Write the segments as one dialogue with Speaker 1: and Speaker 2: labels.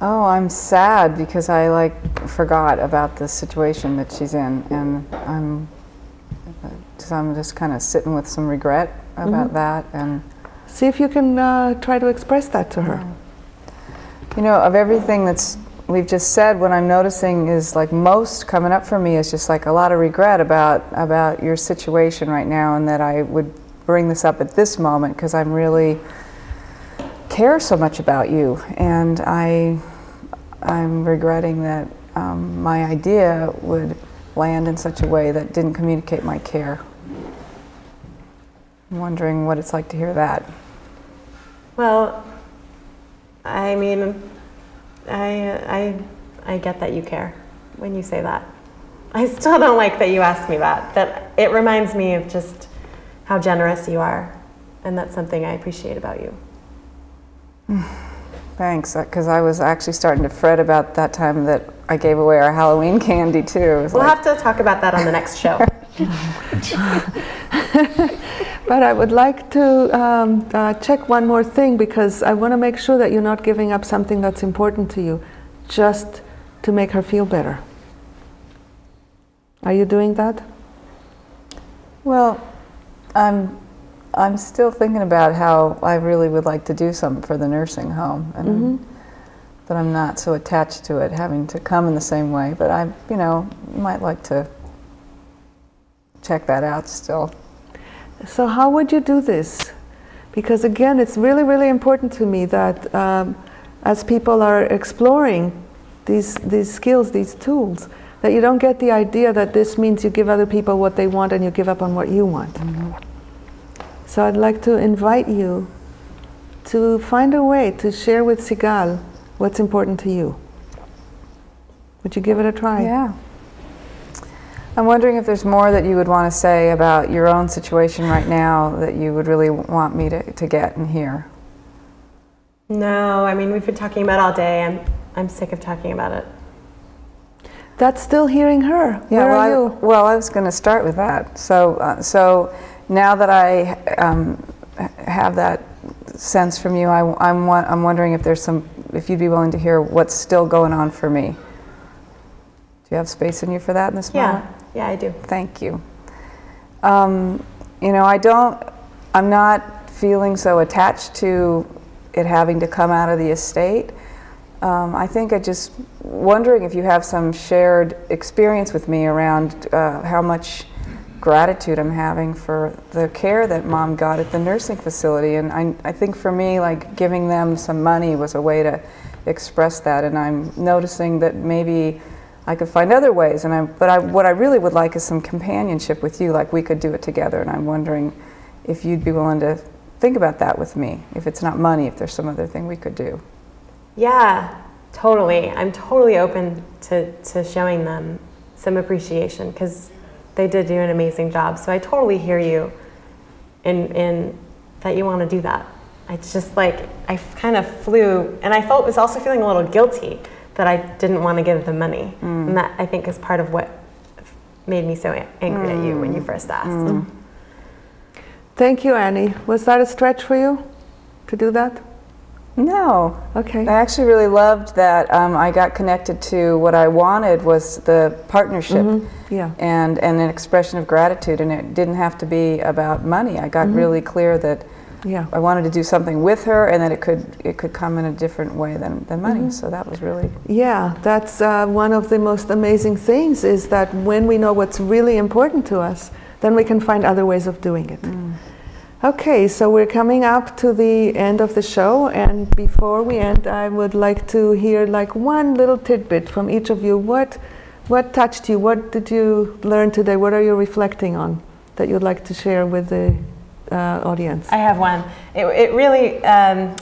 Speaker 1: Oh, I'm sad because I forgot about the situation that she's in, and I'm just kind of sitting with some regret about that. And
Speaker 2: see if you can try to express that to her.
Speaker 1: You know, of everything we've just said, what I'm noticing is most coming up for me is just a lot of regret about your situation right now, and that I would bring this up at this moment because I'm really care so much about you, and I'm regretting that my idea would land in such a way that didn't communicate my care. I'm wondering what it's like to hear that.
Speaker 3: Well, I mean, I get that you care when you say that. I still don't like that you asked me that. That it reminds me of just how generous you are, and that's something I appreciate about you.
Speaker 1: Thanks, because I was actually starting to fret about that time that I gave away our Halloween candy too.
Speaker 3: We'll have to talk about that on the next show.
Speaker 2: But I would like to check one more thing, because I want to make sure that you're not giving up something that's important to you just to make her feel better. Are you doing that?
Speaker 1: Well, I'm still thinking about how I really would like to do something for the nursing home, and that I'm not so attached to it having to come in the same way, but I, might like to check that out still.
Speaker 2: So how would you do this? Because again, it's really, really important to me that as people are exploring these skills, these tools, that you don't get the idea that this means you give other people what they want and you give up on what you want. So I'd like to invite you to find a way to share with Sigal what's important to you. Would you give it a try?
Speaker 1: Yeah. I'm wondering if there's more that you would want to say about your own situation right now that you would really want me to get and hear.
Speaker 3: No, I mean, we've been talking about it all day. I'm sick of talking about it.
Speaker 2: That's still hearing her.
Speaker 1: Yeah,
Speaker 2: Where are you?
Speaker 1: Well, I was going to start with that. So now that I have that sense from you, I'm wondering if you'd be willing to hear what's still going on for me. Do you have space in you for that in this moment?
Speaker 3: Yeah, I do.
Speaker 1: Thank you. I'm not feeling so attached to it having to come out of the estate. I think I'm just wondering if you have some shared experience with me around how much gratitude I'm having for the care that Mom got at the nursing facility. And I think for me, giving them some money was a way to express that. And I'm noticing that maybe I could find other ways. But what I really would like is some companionship with you, we could do it together. And I'm wondering if you'd be willing to think about that with me, if it's not money, if there's some other thing we could do.
Speaker 3: Yeah, totally. I'm totally open to showing them some appreciation, because they did do an amazing job. So I totally hear you in that you want to do that. It's just I kind of flew, and I was also feeling a little guilty that I didn't want to give them money. And that, I think, is part of what made me so angry at you when you first asked.
Speaker 2: Thank you, Annie. Was that a stretch for you to do that?
Speaker 1: No.
Speaker 2: Okay.
Speaker 1: I actually really loved that I got connected to what I wanted was the partnership and an expression of gratitude, and it didn't have to be about money. I got really clear that I wanted to do something with her, and that it could come in a different way than money. So that was really...
Speaker 2: Yeah, that's one of the most amazing things, is that when we know what's really important to us, then we can find other ways of doing it. Okay, so we're coming up to the end of the show, and before we end, I would like to hear one little tidbit from each of you. What touched you? What did you learn today? What are you reflecting on that you'd like to share with the audience?
Speaker 3: I have one. It really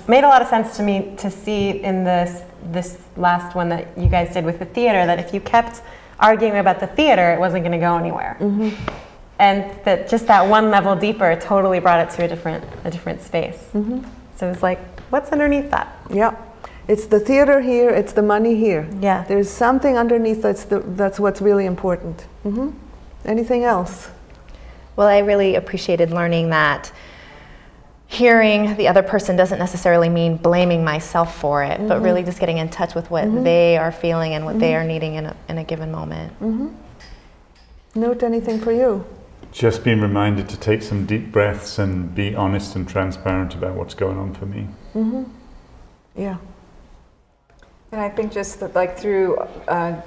Speaker 3: made a lot of sense to me to see in this last one that you guys did with the theater, that if you kept arguing about the theater, it wasn't going to go anywhere. And that just that one level deeper totally brought it to a different space. So it was what's underneath that?
Speaker 2: Yeah, it's the theater here, it's the money here.
Speaker 3: Yeah.
Speaker 2: There's something underneath that's what's really important. Anything else?
Speaker 4: Well, I really appreciated learning that hearing the other person doesn't necessarily mean blaming myself for it, but really just getting in touch with what they are feeling and what they are needing in a given moment.
Speaker 2: Note, anything for you?
Speaker 5: Just being reminded to take some deep breaths and be honest and transparent about what's going on for me.
Speaker 2: Yeah.
Speaker 1: And I think just that, like, through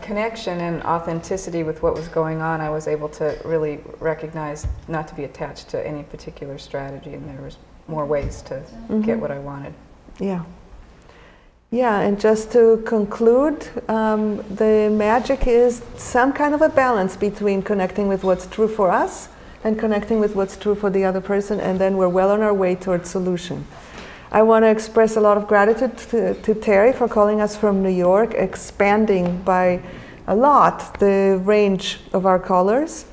Speaker 1: connection and authenticity with what was going on, I was able to really recognize not to be attached to any particular strategy, and there was more ways to get what I wanted.
Speaker 2: Yeah. Yeah, and just to conclude, the magic is some kind of a balance between connecting with what's true for us and connecting with what's true for the other person, and then we're well on our way towards solution. I want to express a lot of gratitude to Terry for calling us from New York, expanding by a lot the range of our callers.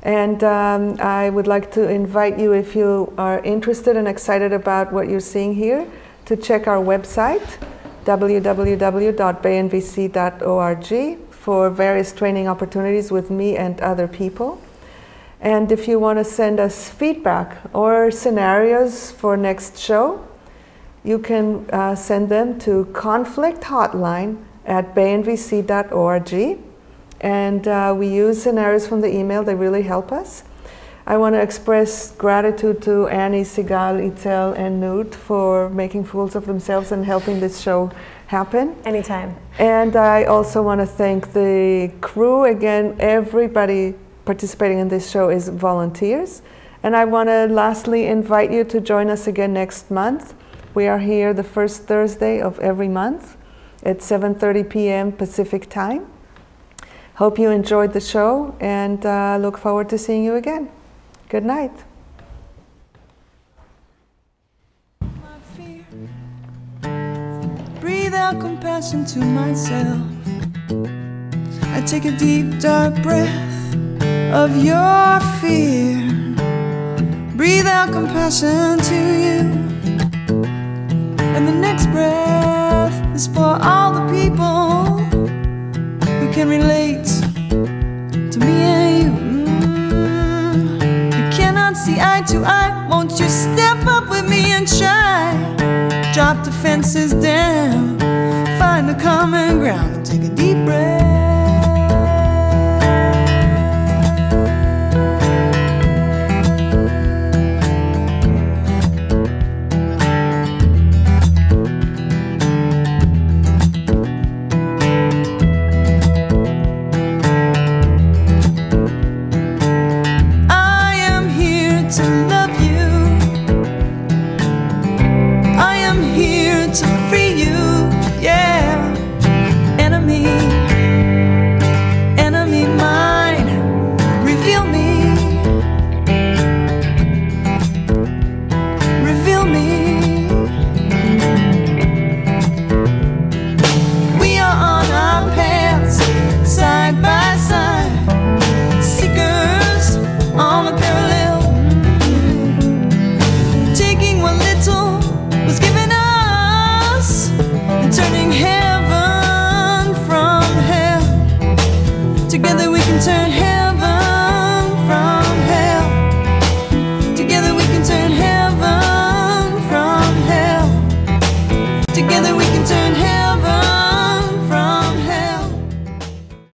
Speaker 2: And I would like to invite you, if you are interested and excited about what you're seeing here, to check our website, www.baynvc.org, for various training opportunities with me and other people. And if you want to send us feedback or scenarios for next show, you can send them to conflicthotline@baynvc.org. And we use scenarios from the email. They really help us. I want to express gratitude to Annie, Sigal, Itzel, and Newt for making fools of themselves and helping this show happen.
Speaker 3: Anytime.
Speaker 2: And I also want to thank the crew. Again, everybody participating in this show is volunteers. And I want to lastly invite you to join us again next month. We are here the first Thursday of every month at 7:30 p.m. Pacific time. Hope you enjoyed the show, and look forward to seeing you again. Good night.
Speaker 6: Breathe out compassion to myself. I take a deep, dark breath of your fear. Breathe out compassion to you. And the next breath is for all the people who can relate to me and you. You cannot see eye to eye. Won't you step up with me and try? Drop the fences down, find a common ground, and take a deep breath. Turning heads